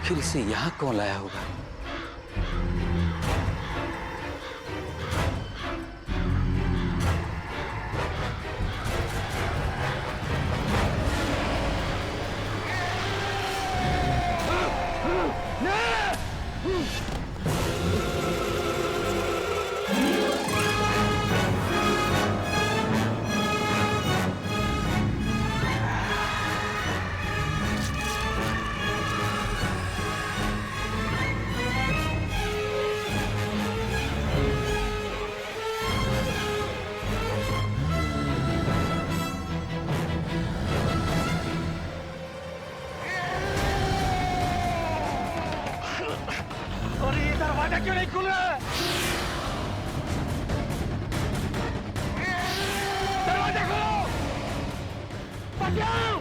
आखिर इसे यहाँ कौन लाया होगा? और ये दरवाजा क्यों नहीं खुल रहा है? दरवाजा खोलो! बचाओ!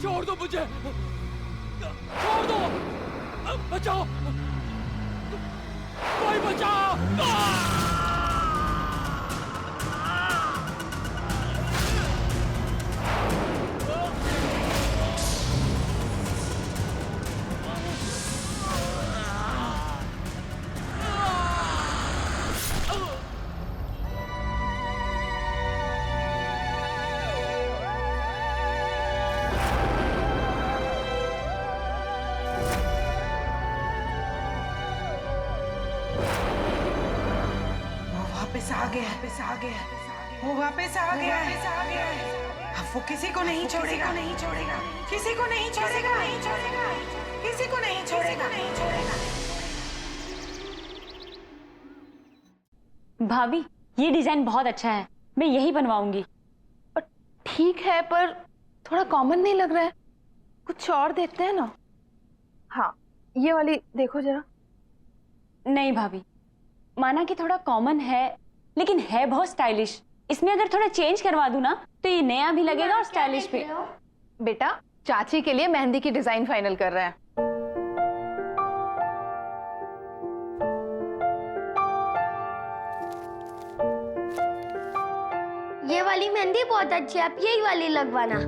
छोड़ दो मुझे! छोड़ दो! बचाओ! कोई बचाओ! वापस आ गया, वो वापस आ गया है। अब वो किसी को नहीं छोड़ेगा, किसी को नहीं छोड़ेगा, किसी को नहीं छोड़ेगा। भाभी, ये डिजाइन बहुत अच्छा है, मैं यही बनवाऊंगी। ठीक है, पर थोड़ा कॉमन नहीं लग रहा है, कुछ और देखते हैं ना। हाँ, ये वाली देखो जरा। नहीं भाभी, माना कि थोड़ा कॉमन है, लेकिन है बहुत स्टाइलिश। इसमें अगर थोड़ा चेंज करवा दूं ना, तो ये नया भी लगेगा और स्टाइलिश भी। बेटा, चाची के लिए मेहंदी की डिजाइन फाइनल कर रहे हैं। ये वाली मेहंदी बहुत अच्छी है, आप यही वाली लगवाना।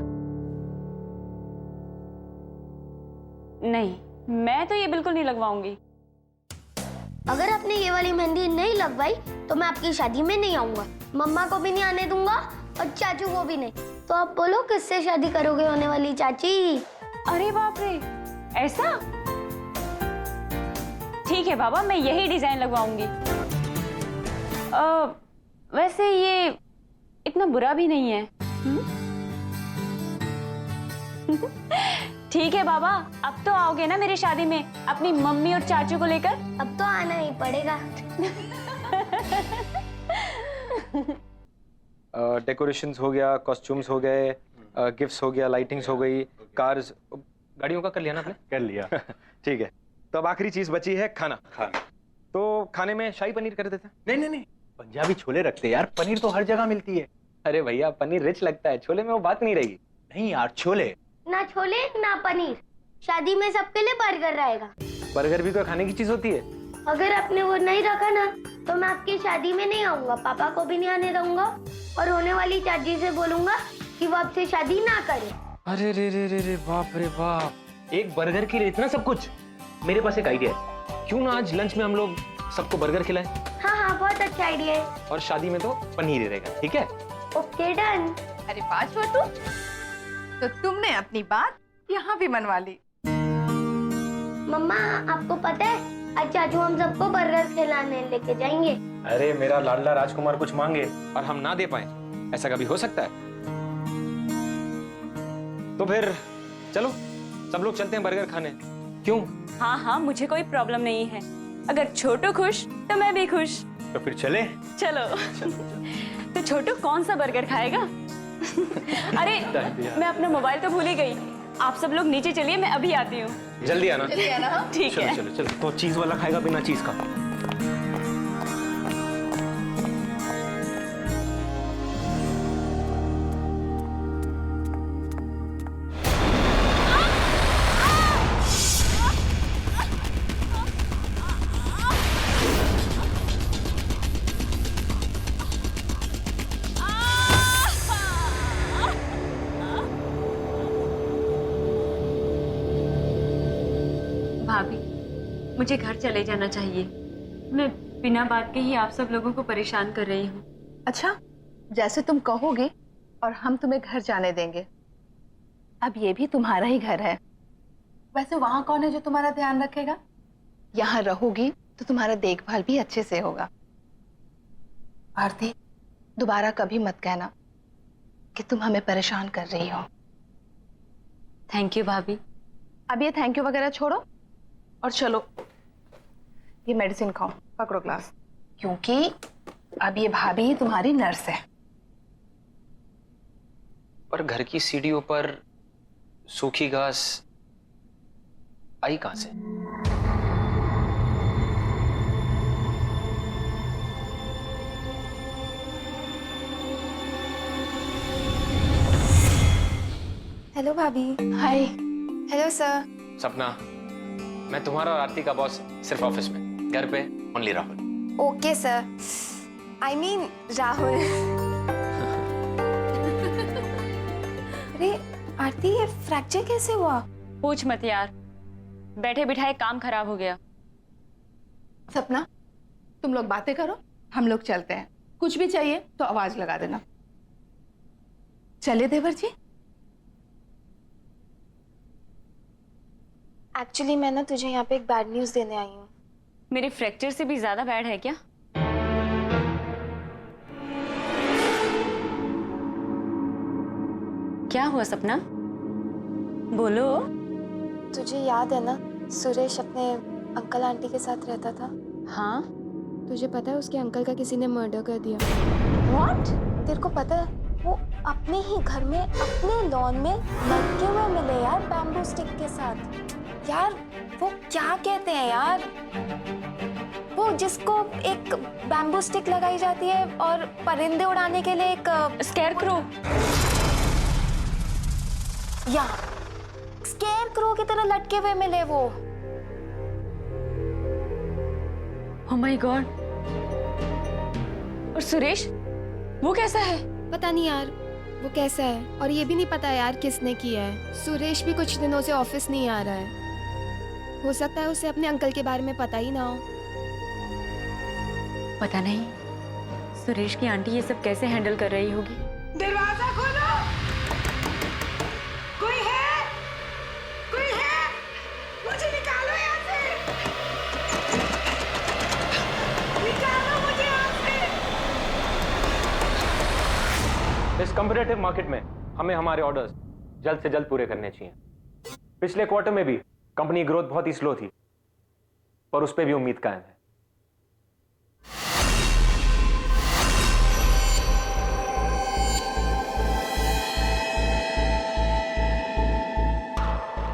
नहीं, मैं तो ये बिल्कुल नहीं लगवाऊंगी। अगर आपने ये वाली मेहंदी नहीं लगवाई तो मैं आपकी शादी में नहीं आऊंगा। मम्मा को भी नहीं आने दूंगा और चाचू को भी नहीं। तो आप बोलो किससे शादी करोगे होने वाली चाची? अरे बाप रे, ऐसा? ठीक है बाबा, मैं यही डिजाइन लगवाऊंगी। वैसे ये इतना बुरा भी नहीं है। ठीक है बाबा, अब तो आओगे ना मेरी शादी में अपनी मम्मी और चाचू को लेकर? अब तो आना ही पड़ेगा। डेकोरेशंस हो गया, कॉस्ट्यूम्स हो गए, गिफ्ट्स हो गया, लाइटिंग्स हो गई, कार्स, गाड़ियों का कर लिया ना आपने? कर लिया। ठीक है, तो अब आखिरी चीज बची है खाना। तो खाने में शाही पनीर कर देते हैं। नहीं, पंजाबी छोले रखते यार, पनीर तो हर जगह मिलती है। अरे भैया, पनीर रिच लगता है, छोले में वो बात नहीं रहेगी। नहीं यार, छोले। ना छोले ना पनीर, शादी में सबके लिए बर्गर रहेगा। बर्गर भी तो खाने की चीज होती है। अगर आपने वो नहीं रखा ना तो मैं आपकी शादी में नहीं आऊंगा, पापा को भी नहीं आने दूंगा और होने वाली चाची से बोलूंगा कि वो आपसे शादी ना करे। अरे रे रे रे रे, बाप रे बाप, एक बर्गर के लिए इतना सब कुछ। मेरे पास एक आइडिया है, क्यों ना आज लंच में हम लोग सबको बर्गर खिलाएं? हाँ, बहुत अच्छा आइडिया है। और शादी में तो पनीर ही रहेगा, ठीक है? Okay, done. अरे वाह छोटू, तो तुमने अपनी बात यहाँ भी मनवा ली। मम्मा, आपको पता है आज चाचू हम सबको बर्गर खिलाने लेके जाएंगे। अरे मेरा लाडला राजकुमार कुछ मांगे और हम ना दे पाए, ऐसा कभी हो सकता है? तो फिर चलो सब लोग चलते हैं बर्गर खाने। क्यों? हाँ हाँ, मुझे कोई प्रॉब्लम नहीं है। अगर छोटू खुश तो मैं भी खुश। तो फिर चले। चलो। तो छोटू कौन सा बर्गर खाएगा? अरे मैं अपना मोबाइल तो भूल ही गई। आप सब लोग नीचे चलिए, मैं अभी आती हूँ। जल्दी आना। ठीक चलो है। चलो चलो। तो चीज वाला खाएगा बिना चीज का? भाभी, मुझे घर चले जाना चाहिए। मैं बिना बात के ही आप सब लोगों को परेशान कर रही हूँ। अच्छा, जैसे तुम कहोगी और हम तुम्हें घर जाने देंगे। अब ये भी तुम्हारा ही घर है। वैसे वहां कौन है जो तुम्हारा ध्यान रखेगा? यहाँ रहोगी तो तुम्हारा देखभाल भी अच्छे से होगा। आरती, दोबारा कभी मत कहना कि तुम हमें परेशान कर रही हो। थैंक यू भाभी। अब ये थैंक यू वगैरह छोड़ो और चलो, ये मेडिसिन खाओ, पकड़ो ग्लास, क्योंकि अब ये भाभी तुम्हारी नर्स है। पर घर की सीढ़ियों पर सूखी घास आई कहां से? हेलो भाभी। हाय। Hello sir. सपना, मैं तुम्हारा और आरती का बॉस सिर्फ ऑफिस में, घर पे only Rahul. Okay sir. I mean Rahul. अरे आरती, ये फ्रैक्चर कैसे हुआ? पूछ मत यार, बैठे बिठाए काम खराब हो गया। सपना, तुम लोग बातें करो, हम लोग चलते हैं। कुछ भी चाहिए तो आवाज लगा देना। चले देवर जी। एक्चुअली मैं ना तुझे यहाँ पे एक बैड न्यूज़ देने आई हूँ। मेरे फ्रैक्चर से भी ज्यादा बैड है क्या? क्या हुआ सपना? बोलो। तुझे याद है ना, सुरेश अपने अंकल आंटी के साथ रहता था। हाँ। तुझे पता है उसके अंकल का किसी ने मर्डर कर दिया। व्हाट? तेरे को पता है, वो अपने ही घर में अपने लॉन में लटके हुए मिले यार, बैम्बू स्टिक के साथ। यार वो क्या कहते हैं यार, वो जिसको एक बैम्बू स्टिक लगाई जाती है और परिंदे उड़ाने के लिए एक स्केयरक्रो। या स्केयरक्रो की तरह लटके हुए मिले वो। Oh my God. और सुरेश, वो कैसा है? पता नहीं यार वो कैसा है, और ये भी नहीं पता यार किसने किया है। सुरेश भी कुछ दिनों से ऑफिस नहीं आ रहा है। हो सकता है उसे अपने अंकल के बारे में पता ही ना हो। पता नहीं सुरेश की आंटी ये सब कैसे हैंडल कर रही होगी। दरवाजा खोलो। कोई है? कोई है? मुझे निकालो यहाँ से। निकालो मुझे यहाँ से। इस कॉम्पिटिटिव मार्केट में हमें हमारे ऑर्डर्स जल्द से जल्द पूरे करने चाहिए। पिछले क्वार्टर में भी कंपनी ग्रोथ बहुत ही स्लो थी, पर उस पर भी उम्मीद कायम है।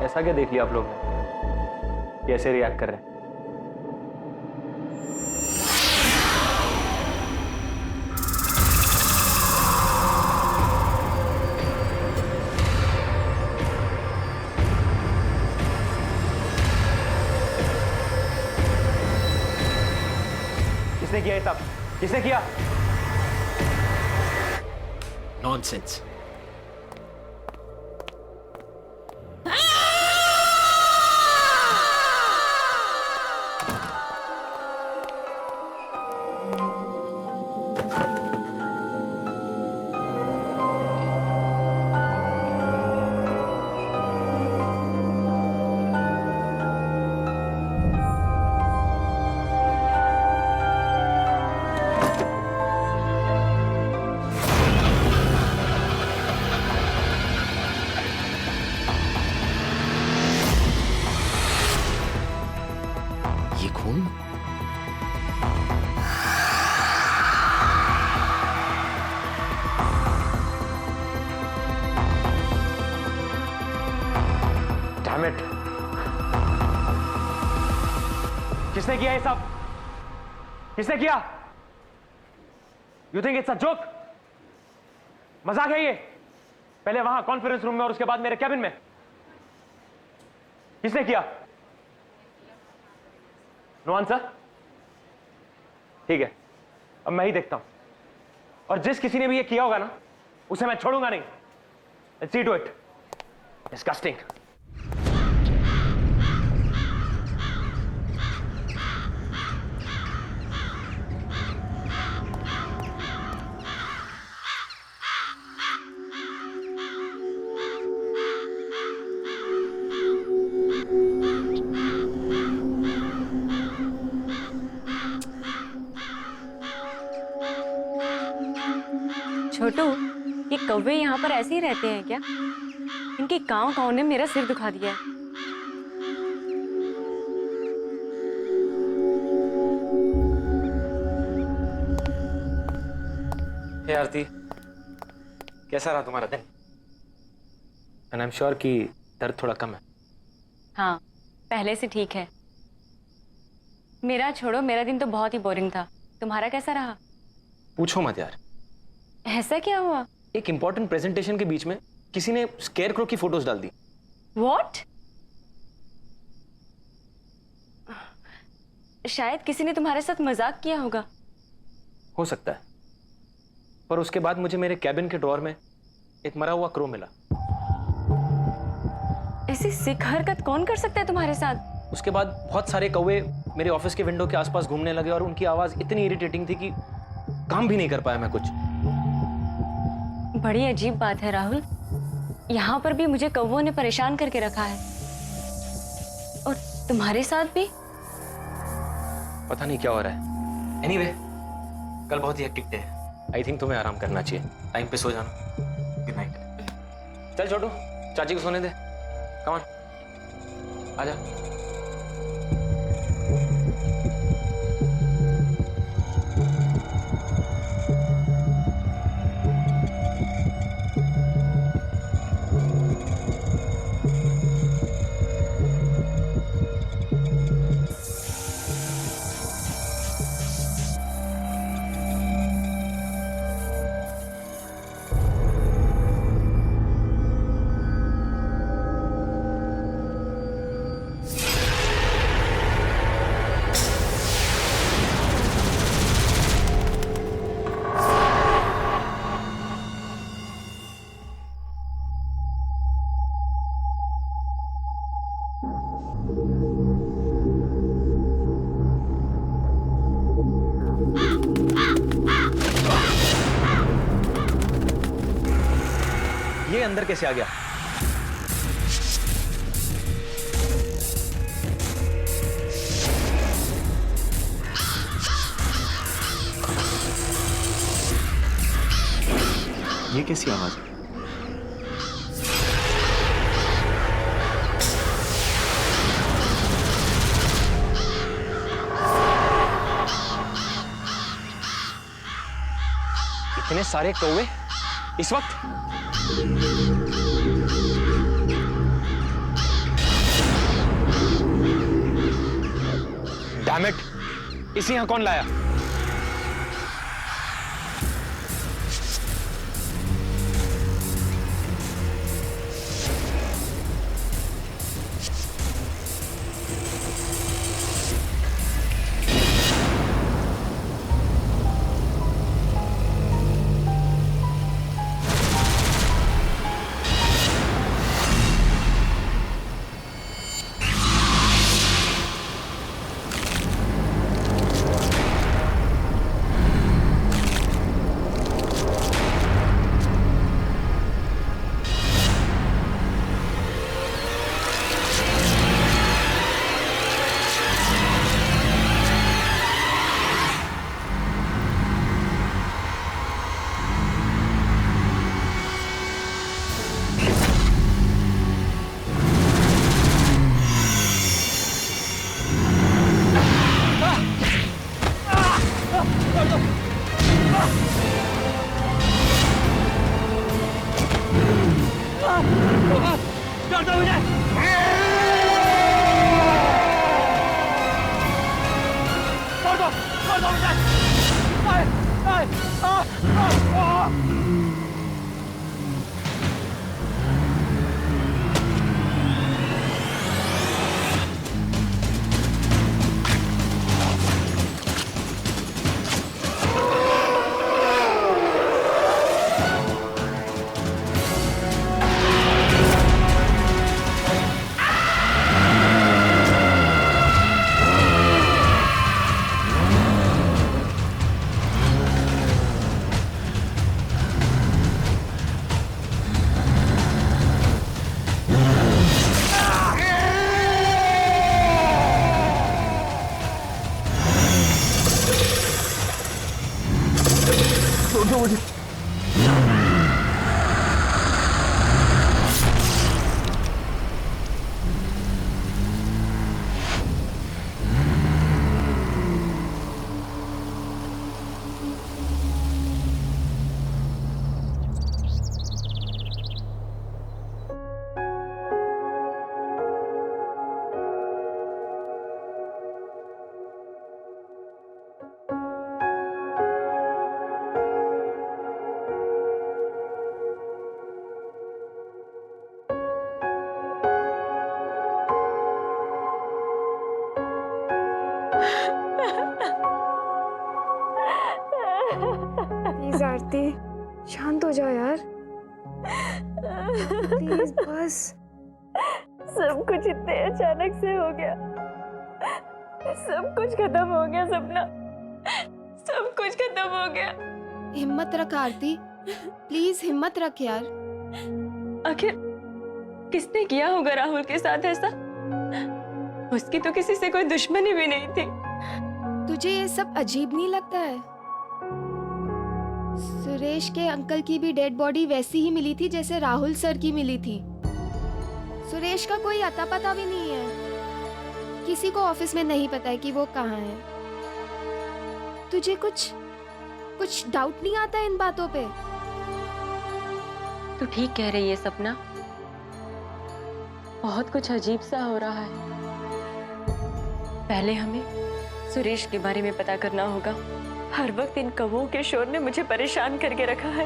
ऐसा क्या देख लिया आप लोग ने? कैसे रिएक्ट कर रहे हैं? किसने किया ये सब? किसने किया? नॉनसेंस। तुम? Damn it! किसने किया ये सब? किसने किया? You think it's a joke? मजाक है ये? पहले वहां कॉन्फ्रेंस रूम में और उसके बाद मेरे कैबिन में। किसने किया? No answer? ठीक है, अब मैं ही देखता हूं। और जिस किसी ने भी ये किया होगा ना, उसे मैं छोड़ूंगा नहीं। Let's see to it. Disgusting. छोटू, ये कौवे यहाँ पर ऐसे ही रहते हैं क्या? इनके काँव ने मेरा सिर दुखा दिया है। हे आरती, कैसा रहा तुम्हारा दिन? एंड आई एम श्योर कि दर्द थोड़ा कम है। हाँ, पहले से ठीक है। मेरा छोड़ो, मेरा दिन तो बहुत ही बोरिंग था। तुम्हारा कैसा रहा? पूछो मत यार। ऐसा क्या हुआ? एक इंपॉर्टेंट प्रेजेंटेशन के बीच में किसी ने स्केयरक्रो की फोटोज डाल दी। What? शायद किसी ने तुम्हारे साथ मजाक किया होगा। हो सकता है, पर उसके बाद मुझे मेरे कैबिन के ड्रॉअर में एक मरा हुआ क्रो मिला। ऐसी सिक हरकत कौन कर सकता है तुम्हारे साथ? उसके बाद बहुत सारे कौवे मेरे ऑफिस के विंडो के आसपास घूमने लगे और उनकी आवाज इतनी इरिटेटिंग थी कि काम भी नहीं कर पाया मैं कुछ। बड़ी अजीब बात है राहुल, यहाँ पर भी मुझे कौवों ने परेशान करके रखा है और तुम्हारे साथ भी। पता नहीं क्या हो रहा है। एनीवे, कल बहुत ही हेक्टिक डे है। आई थिंक तुम्हें आराम करना चाहिए। टाइम पे सो जाना। Good night. चल छोटू, चाची को सोने दे। कम ऑन, आजा। ये अंदर कैसे आ गया? ये कैसी आवाज है? इतने सारे कौवे इस वक्त? डैम इट, इसे यहां कौन लाया? छोड़ दो मुझे। छोड़ दो मुझे। आए, आए, आ। प्लीज आरती, शांत हो जाओ यार। प्लीज बस। सब कुछ इतने अचानक से हो गया, सब कुछ खत्म हो गया सपना, सब कुछ खत्म हो गया। हिम्मत रख आरती, प्लीज हिम्मत रख यार। आखिर किसने किया होगा राहुल के साथ ऐसा? उसकी तो किसी से कोई दुश्मनी भी नहीं थी। तुझे ये सब अजीब नहीं लगता है? सुरेश के अंकल की भी डेड बॉडी वैसी ही मिली थी जैसे राहुल सर की मिली थी। सुरेश का कोई अता पता भी नहीं है, किसी को ऑफिस में नहीं पता है कि वो कहाँ है। तुझे कुछ डाउट नहीं आता इन बातों पे? तू ठीक कह रही है सपना, बहुत कुछ अजीब सा हो रहा है। पहले हमें सुरेश के बारे में पता करना होगा। हर वक्त इन कौवों के शोर ने मुझे परेशान करके रखा है।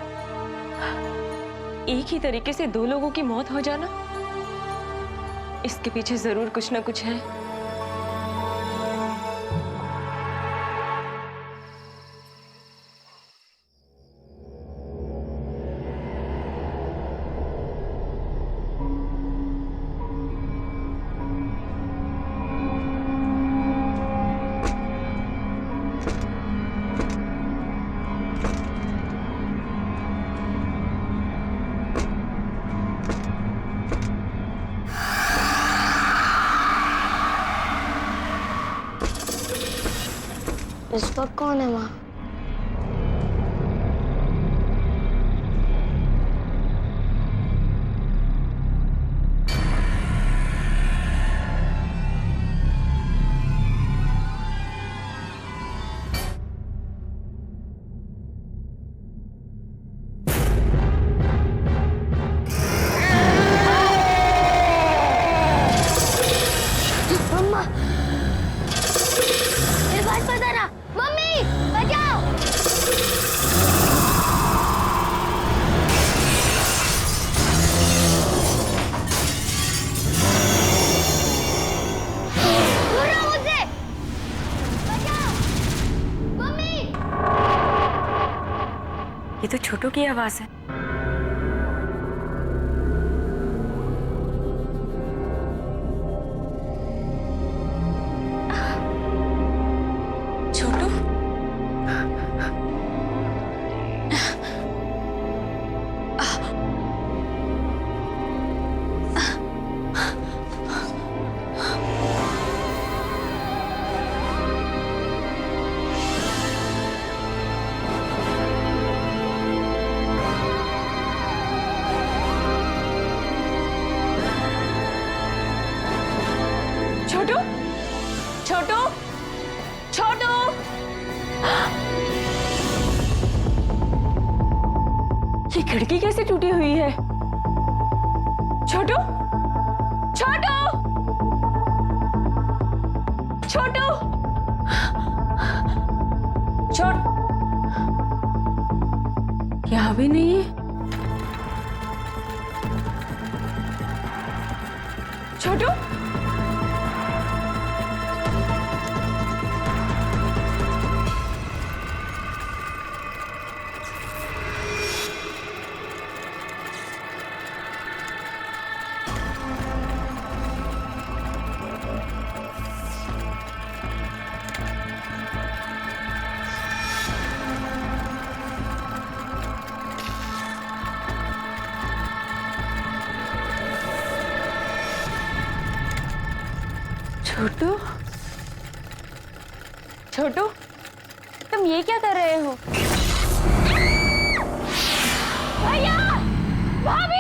एक ही तरीके से दो लोगों की मौत हो जाना, इसके पीछे जरूर कुछ ना कुछ है। इस वक्त कौन है वहाँ? मम्मा, मेरे पास पता ना। मम्मी, बचाओ! दूर रहो मुझसे! बचाओ! मम्मी! ये तो छोटू की आवाज है। छोटू, छोटू, छोटू, छोटू! ये खिड़की कैसे टूटी हुई है? छोटू, भाभी नहीं है। छोटू, छोटू, छोटू, तुम ये क्या कर रहे हो? भैया, भाभी!